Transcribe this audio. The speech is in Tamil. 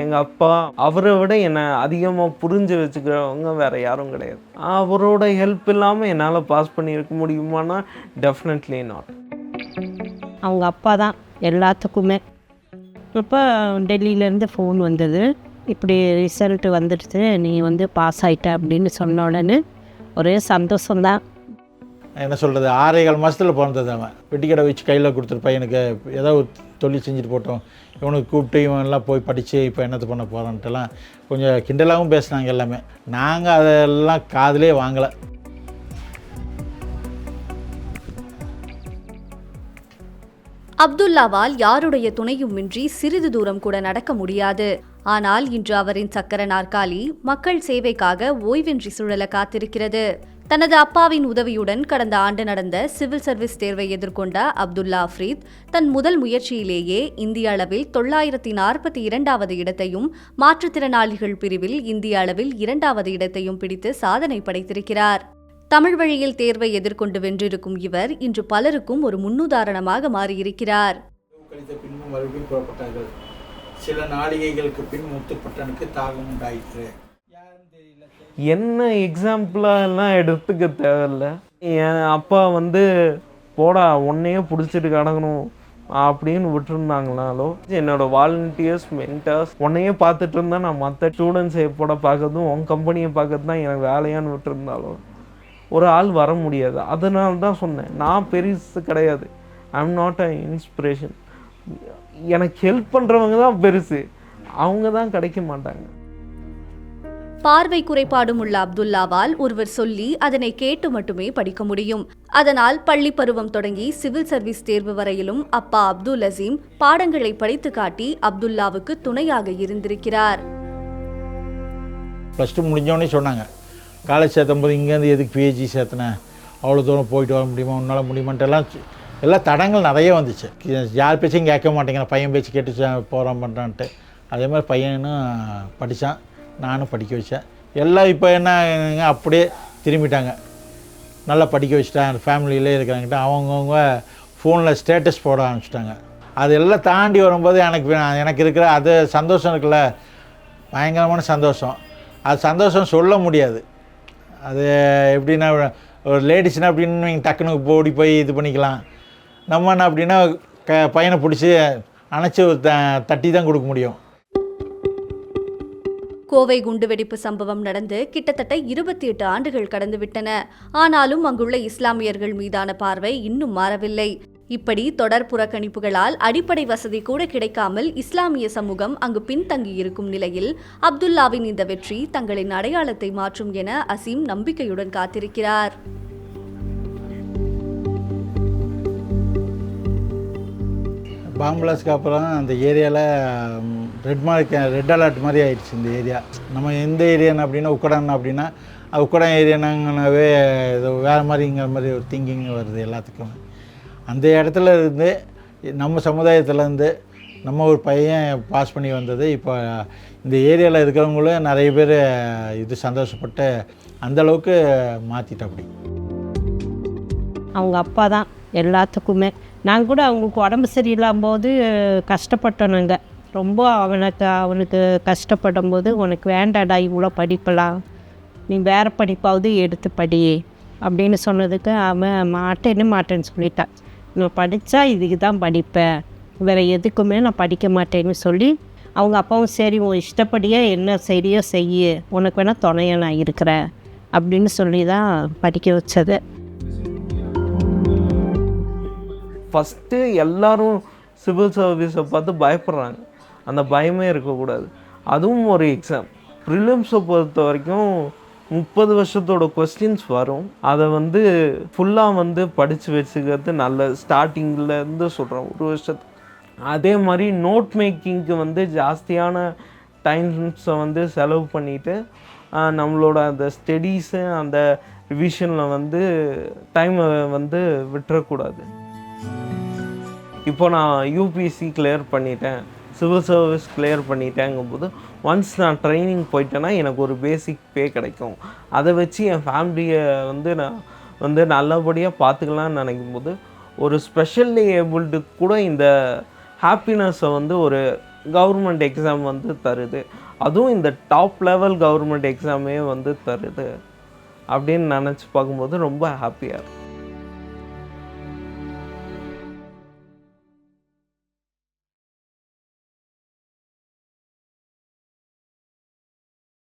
எங்கள் அப்பா அவரை விட என்னை அதிகமாக புரிஞ்சு வச்சுக்கிறவங்க வேறு யாரும் கிடையாது. அவரோட ஹெல்ப் இல்லாமல் என்னால் பாஸ் பண்ணியிருக்க முடியுமானா டெஃபினெட்லி நாட். அவங்க அப்பா தான் எல்லாத்துக்குமே. இப்போ டெல்லியிலேருந்து ஃபோன் வந்தது, இப்படி ரிசல்ட்டு வந்துடுச்சு, நீ பாஸ் ஆகிட்ட அப்படின்னு சொன்ன உடனே ஒரே சந்தோஷம்தான். என்ன சொல்கிறது, 6.25 மாதத்தில் பிறந்தது. அவன் வெட்டி கடை வச்சு கையில் கொடுத்துருப்பா, எனக்கு ஏதோ ஒரு தொழில் செஞ்சுட்டு போட்டோம், இவனுக்கு கூப்பிட்டு இவன்லாம் போய் படித்து இப்போ என்னது பண்ண போகிறான்ட்டுலாம் கொஞ்சம் கிண்டலாகவும் பேசினாங்க எல்லாமே. நாங்கள் அதெல்லாம் காதிலே வாங்கலை. அப்துல்லாவால் யாருடைய துணையுமின்றி சிறிது தூரம் கூட நடக்க முடியாது. ஆனால் இன்று அவரின் சக்கர நாற்காலி மக்கள் சேவைக்காக ஓய்வின்றி சுழல காத்திருக்கிறது. தனது அப்பாவின் உதவியுடன் கடந்த ஆண்டு நடந்த சிவில் சர்வீஸ் தேர்வை எதிர்கொண்ட அப்துல்லா அஃப்ரீத் தன் முதல் முயற்சியிலேயே இந்திய அளவில் 942வது இடத்தையும், மாற்றுத்திறனாளிகள் பிரிவில் இந்திய அளவில் 2வது இடத்தையும் பிடித்து சாதனை படைத்திருக்கிறார். தமிழ் வழியில் தேர்வை எதிர்கொண்டு வென்றிருக்கும் இவர் இன்று பலருக்கும் ஒரு முன்னுதாரணமாக மாறியிருக்கிறார். சில நாளிகைகளுக்கு பின் முத்துப்பட்டனுக்கு தாகம் உண்டாயிற்று. என்ன எக்ஸாம்பிளாலாம் எடுத்துக்க தேவையில்லை. என் அப்பா போடா உன்னையே பிடிச்சிட்டு கிடக்கணும் அப்படின்னு விட்டுருந்தாங்கனாலோ, என்னோடய வாலண்டியர்ஸ் மென்டர்ஸ் உன்னையே பார்த்துட்டு இருந்தால் நான் மற்ற ஸ்டூடெண்ட்ஸை எப்போட பார்க்கறதும் உன் கம்பெனியை பார்க்கறது தான் எனக்கு வேலையான்னு விட்டுருந்தாலும் ஒரு ஆள் வர முடியாது. அதனால தான் சொன்னேன், நான் பெருசு கிடையாது, I am not a inspiration. எனக்கு ஹெல்ப் பண்ணுறவங்க தான் பெருசு, அவங்க தான் கிடைக்க மாட்டாங்க. பார்வை குறைபாடும் உள்ள அப்துல்லாவால் ஒருவர் சொல்லி அதனை கேட்டு மட்டுமே படிக்க முடியும். அதனால் பள்ளி பருவம் தொடங்கி சிவில் சர்வீஸ் தேர்வு வரையிலும் அப்பா அப்துல் அசீம் பாடங்களை படித்து காட்டி அப்துல்லாவுக்கு துணையாக இருந்திருக்கிறார். +2 முடிஞ்சோடனே சொன்னாங்க, காலேஜ் சேர்த்தும்போது இங்கேருந்து எதுக்கு பிஹெச்டி சேர்த்துனேன், அவ்வளோ தூரம் போயிட்டு வர முடியுமா, உன்னால் முடியுமான்ட்டு எல்லாம் தடங்கள் நிறைய வந்துச்சு. யார் பேச்சையும் கேட்க மாட்டேங்கிறேன், பையன் பேச்சு கேட்டு போகிறான் பண்ணுறான்ட்டு. அதே மாதிரி பையனும் படித்தான், நானும் படிக்க வச்சேன். எல்லாம் இப்போ என்ன அப்படியே திரும்பிட்டாங்க, நல்லா படிக்க வச்சுட்டேன், ஃபேமிலியிலே இருக்கிறாங்கிட்ட அவங்கவுங்க ஃபோனில் ஸ்டேட்டஸ் போட ஆரம்பிச்சிட்டாங்க. அது எல்லாம் தாண்டி வரும்போது எனக்கு இருக்கிற அது சந்தோஷம் இருக்குல்ல, பயங்கரமான சந்தோஷம். அது சந்தோஷம் சொல்ல முடியாது. அது எப்படின்னா, ஒரு லேடிஸ்னால் அப்படின்னு நீங்கள் டக்குனுக்கு ஓடி போய் இது பண்ணிக்கலாம். நம்ம என்ன அப்படின்னா பையனை பிடிச்சி அணைச்சி தட்டி தான் கொடுக்க முடியும். கோவை குண்டுவெடிப்பு சம்பவம் நடந்து கிட்டத்தட்ட 28 ஆண்டுகள் கடந்துவிட்டன. ஆனாலும் அங்குள்ள இஸ்லாமியர்கள் மீதான பார்வை இன்னும் மாறவில்லை. இப்படி தொடர் புறக்கணிப்புகளால் அடிப்படை வசதி கூட கிடைக்காமல் இஸ்லாமிய சமூகம் அங்கு பின்தங்கியிருக்கும் நிலையில் அப்துல்லாவின் இந்த வெற்றி தங்களின் அடையாளத்தை மாற்றும் என அசீம் நம்பிக்கையுடன் காத்திருக்கிறார். பாம்பிளாஸ்க்கு அப்புறம் அந்த ஏரியாவில் ரெட் அலர்ட் மாதிரி ஆயிடுச்சு இந்த ஏரியா. நம்ம எந்த ஏரியான்னு அப்படின்னா உக்கடான் அப்படின்னா உக்கடான் ஏரியானாங்கனாவே இது வேறு மாதிரிங்கிற மாதிரி ஒரு திங்கிங் வருது எல்லாத்துக்கும். அந்த இடத்துல இருந்து நம்ம சமுதாயத்துலேருந்து நம்ம ஒரு பையன் பாஸ் பண்ணி வந்தது இப்போ இந்த ஏரியாவில் இருக்கிறவங்களும் நிறைய பேர் இது சந்தோஷப்பட்டு அந்தளவுக்கு மாற்றிட்டு. அப்படி அவங்க அப்பா தான் எல்லாத்துக்குமே. நாங்கள் கூட அவங்களுக்கு உடம்பு சரியில்லாம போது கஷ்டப்பட்டோம். நாங்கள் ரொம்ப அவனுக்கு கஷ்டப்படும் போது, உனக்கு வேண்டாடா இவ்வளோ படிப்பலாம், நீ வேறு படிப்பாவது எடுத்து படி அப்படின்னு சொன்னதுக்கு அவன் மாட்டேன்னு சொல்லிட்டான். நான் படித்தா இதுக்கு தான் படிப்பேன், வேறு எதுக்குமே நான் படிக்க மாட்டேன்னு சொல்லி அவங்க அப்பாவும் சரி உன் இஷ்டப்படியே என்ன சரியோ செய்ய, உனக்கு வேணால் துணையை நான் இருக்கிறேன் அப்படின்னு சொல்லி தான் படிக்க வச்சது. ஃபஸ்ட்டு எல்லோரும் சிவில் சர்வீஸை பார்த்து பயப்படுறாங்க, அந்த பயமே இருக்கக்கூடாது. அதுவும் ஒரு எக்ஸாம். ப்ரிலிம்ஸை பொறுத்த வரைக்கும் 30 வருஷத்தோட கொஸ்டின்ஸ் வரும். அதை ஃபுல்லாக படித்து வச்சுக்கிறது நல்ல. ஸ்டார்டிங்லேருந்து சொல்கிறேன், 1 வருஷத்துக்கு. அதே மாதிரி நோட் மேக்கிங்க்கு ஜாஸ்தியான டைம்ஸை செலவு பண்ணிவிட்டு நம்மளோட அந்த ஸ்டடீஸு அந்த ரிவிஷனில் டைமை விட்டுறக்கூடாது. இப்போ நான் யூபிஎஸ்சி கிளியர் பண்ணிட்டேன், சிவில் சர்வீஸ் கிளியர் பண்ணிட்டேங்கும்போது ஒன்ஸ் நான் ட்ரைனிங் போயிட்டேன்னா எனக்கு ஒரு பேசிக் பே கிடைக்கும். அதை வச்சு என் ஃபேமிலியை நான் நல்லபடியாக பார்த்துக்கலான்னு நினைக்கும் போது ஒரு ஸ்பெஷல்லி ஏபிள்டு கூட இந்த ஹாப்பினஸை ஒரு கவர்மெண்ட் எக்ஸாம் வந்து தருது, அதுவும் இந்த டாப் லெவல் கவர்மெண்ட் எக்ஸாமே வந்து தருது அப்படின்னு நினச்சி பார்க்கும்போது ரொம்ப ஹாப்பியாக இருக்கும்.